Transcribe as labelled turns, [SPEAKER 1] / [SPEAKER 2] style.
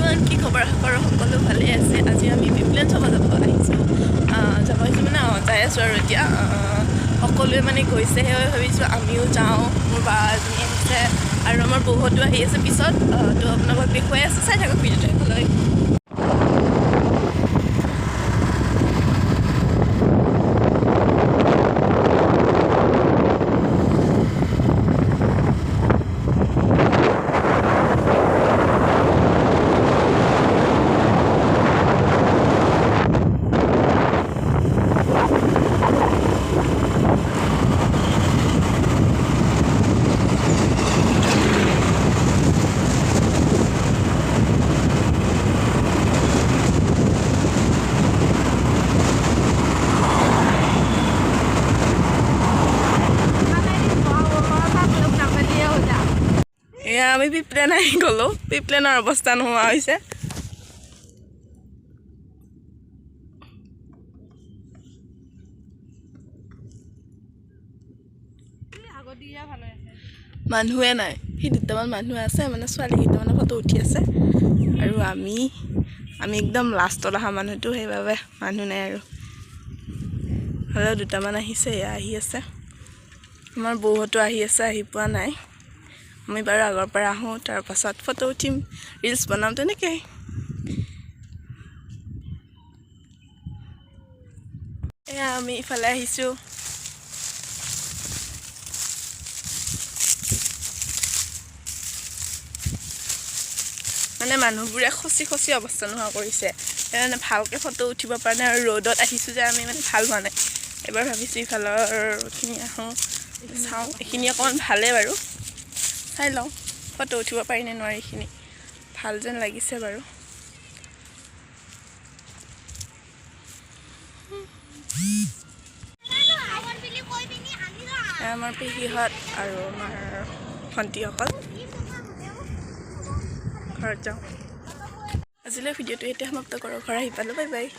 [SPEAKER 1] everyone কি খবৰ সকলো ভালে আছে আজি আমি পিপলেন চাব যাব আহিছোঁ মানে যাই আছোঁ আৰু এতিয়া সকলোৱে মানে গৈছে সেই ভাবিছোঁ আমিও যাওঁ মোৰ বা এজনী আহিছে আৰু আমাৰ বৌহঁতো আহি আছে পিছত তো আপোনালোকক দেখুৱাই আছোঁ চাই থাকক ভিডিঅ'টো শেষলৈ এয়া আমি পিপলেন আহি গ'লোঁ পিপলেনৰ অৱস্থা নোহোৱা হৈছে মানুহে নাই সেই দুটামান মানুহ আছে মানে ছোৱালী কেইটামানে ফটো উঠি আছে আৰু আমি একদম লাষ্টত অহা মানুহটো সেইবাবে মানুহ নাই আৰু হ'লেও দুটামান আহিছে এয়া আহি আছে আমাৰ বৌহঁতো আহি আছে আহি পোৱা নাই আমি বাৰু আগৰ পৰা আহোঁ তাৰপাছত ফটো উঠিম ৰিলছ বনাম তেনেকৈ এয়া আমি ইফালে আহিছোঁ মানে মানুহবোৰে খচি অৱস্থা নোহোৱা কৰিছে সেইকাৰণে ভালকৈ ফটো উঠিব পৰা নাই আৰু ৰ'দত আহিছোঁ যে আমি মানে ভাল হোৱা নাই এবাৰ ভাবিছোঁ ইফালৰখিনি আহোঁ চাওঁ এইখিনি অকণমান ভালেই বাৰু চাই লওঁ ফটো উঠিব পাৰি নে নোৱাৰি এইখিনি ভাল যেন লাগিছে বাৰু আমাৰ পেহীহঁত আৰু আমাৰ ভণ্টিসকল ঘৰত যাওঁ আজিলৈ ভিডিঅ'টো এতিয়া সমাপ্ত কৰোঁ ঘৰ আহি পালোঁ বাই বাই